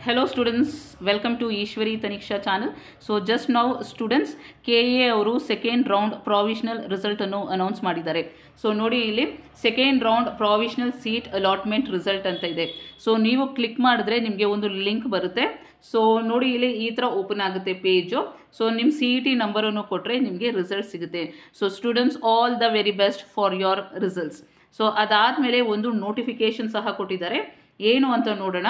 Hello students, welcome to Ishwari Taniksha channel. So just now students KA ಅವರು second round provisional result ಅನ್ನು announce ಮಾಡಿದ್ದಾರೆ. So ನೋಡಿ ಇಲ್ಲಿ second round provisional seat allotment result ಅಂತ ಇದೆ. So ನೀವು click ಮಾಡಿದ್ರೆ ನಿಮಗೆ ಒಂದು ಲಿಂಕ್ ಬರುತ್ತೆ. ಸೊ ನೋಡಿ ಇಲ್ಲಿ ಈ ಥರ ಓಪನ್ ಆಗುತ್ತೆ ಪೇಜು. ಸೊ ನಿಮ್ಮ CET ನಂಬರನ್ನು ಕೊಟ್ಟರೆ ನಿಮಗೆ ರಿಸಲ್ಟ್ ಸಿಗುತ್ತೆ. So students all the very best for your results. So ಅದಾದಮೇಲೆ ಒಂದು ನೋಟಿಫಿಕೇಶನ್ ಸಹ ಕೊಟ್ಟಿದ್ದಾರೆ. ಏನು ಅಂತ ನೋಡೋಣ.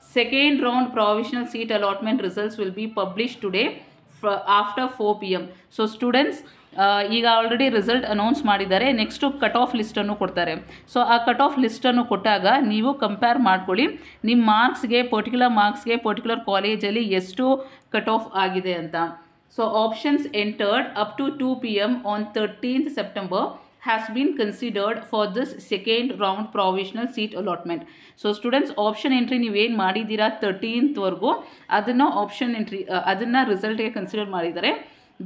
Second round provisional seat allotment results will be published today after 4 PM. So students ಈಗ ಆಲ್ರೆಡಿ ರಿಸಲ್ಟ್ ಅನೌನ್ಸ್ ಮಾಡಿದ್ದಾರೆ. ನೆಕ್ಸ್ಟು ಕಟ್ ಆಫ್ ಲಿಸ್ಟನ್ನು ಕೊಡ್ತಾರೆ. ಸೊ ಆ ಕಟ್ ಆಫ್ ಲಿಸ್ಟನ್ನು ಕೊಟ್ಟಾಗ ನೀವು ಕಂಪೇರ್ ಮಾಡ್ಕೊಳ್ಳಿ ನಿಮ್ಮ ಮಾರ್ಕ್ಸ್ಗೆ ಪರ್ಟಿಕ್ಯುಲರ್ ಕಾಲೇಜಲ್ಲಿ ಎಷ್ಟು ಕಟ್ ಆಫ್ ಆಗಿದೆ ಅಂತ. So options entered up to 2 PM on 13th September has been considered for this second round provisional seat allotment. So students option entry ನೀವೇನು ಮಾಡಿದ್ದೀರಾ 13th ವರೆಗೂ ಅದನ್ನು ಆಪ್ಷನ್ ಎಂಟ್ರಿ ಅದನ್ನು ರಿಸಲ್ಟ್ಗೆ ಕನ್ಸಿಡರ್ ಮಾಡಿದ್ದಾರೆ.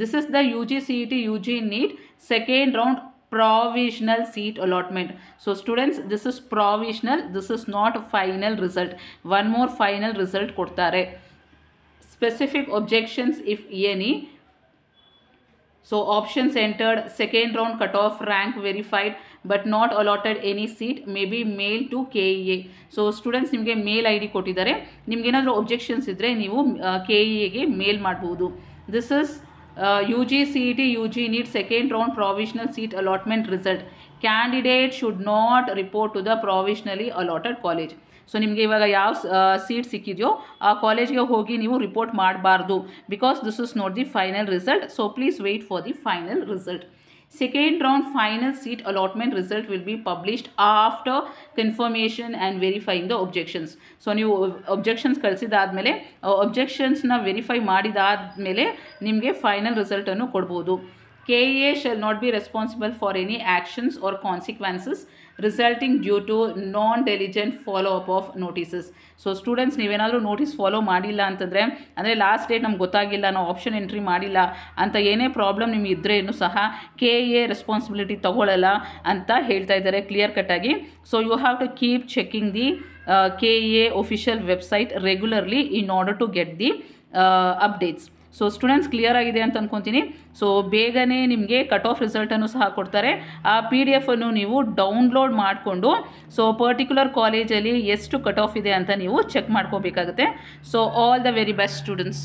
This is the UG CET UG NEET second round provisional seat allotment. So students this is provisional, this is not final result. One more final result ಕೊಡ್ತಾರೆ. Specific objections if any. So options entered second round cutoff rank verified but not allotted any seat may be mailed to KEA. So students ನಿಮಗೆ ಮೇಲ್ ID ಕೊಟ್ಟಿದ್ದಾರೆ. ನಿಮಗೇನಾದರೂ ಒಬ್ಜೆಕ್ಷನ್ಸ್ ಇದ್ದರೆ ನೀವು KEAಗೆ ಮೇಲ್ ಮಾಡ್ಬೋದು. This is UG CET UG NEET second round provisional seat allotment result. Candidate should not report to the provisionally allotted college. So ನಿಮಗೆ ಇವಾಗ ಯಾವ seat ಸಿಕ್ಕಿದೆಯೋ ಆ ಕಾಲೇಜ್ಗೆ ಹೋಗಿ ನೀವು ರಿಪೋರ್ಟ್ ಮಾಡಬಾರ್ದು. Because this is not the final result. So please wait for the final result. Second round final seat allotment result will be published after confirmation and verifying the objections. So ನೀವು ಒಬ್ಜೆಕ್ಷನ್ಸ್ ಕಳಿಸಿದಾದ್ಮೇಲೆ ಒಬ್ಜೆಕ್ಷನ್ಸ್ನ verify ಮಾಡಿದಾದ್ಮೇಲೆ ನಿಮಗೆ final ರಿಸಲ್ಟನ್ನು ಕೊಡ್ಬೋದು. KEA shall not be responsible for any actions or consequences resulting due to non-diligent follow-up of notices. So students ನೀವೇನಾದರೂ notice follow ಮಾಡಿಲ್ಲ ಅಂತಂದರೆ ಅಂದರೆ last date ನಮ್ಗೆ ಗೊತ್ತಾಗಿಲ್ಲ, ನಾವು ಆಪ್ಷನ್ ಎಂಟ್ರಿ ಮಾಡಿಲ್ಲ ಅಂತ ಏನೇ ಪ್ರಾಬ್ಲಮ್ ನಿಮ್ಗೆ ಇದ್ರೇನು ಸಹ KEA ರೆಸ್ಪಾನ್ಸಿಬಿಲಿಟಿ ತಗೊಳ್ಳಲ್ಲ ಅಂತ ಹೇಳ್ತಾ ಇದ್ದಾರೆ ಕ್ಲಿಯರ್ ಕಟ್ಟಾಗಿ. So you have to keep checking the KEA official website regularly in order to get the updates. So students clear ಆಗಿದೆ ಅಂತ ಅಂದ್ಕೊತೀನಿ. ಸೊ ಬೇಗನೆ ನಿಮಗೆ ಕಟ್ ಆಫ್ ರಿಸಲ್ಟನ್ನು ಸಹ ಕೊಡ್ತಾರೆ. ಆ PDF ಅನ್ನು ನೀವು ಡೌನ್ಲೋಡ್ ಮಾಡಿಕೊಂಡು ಸೊ ಪರ್ಟಿಕ್ಯುಲರ್ ಕಾಲೇಜಲ್ಲಿ ಎಷ್ಟು ಕಟ್ ಆಫ್ ಇದೆ ಅಂತ ನೀವು ಚೆಕ್ ಮಾಡ್ಕೋಬೇಕಾಗುತ್ತೆ. So all the very best students.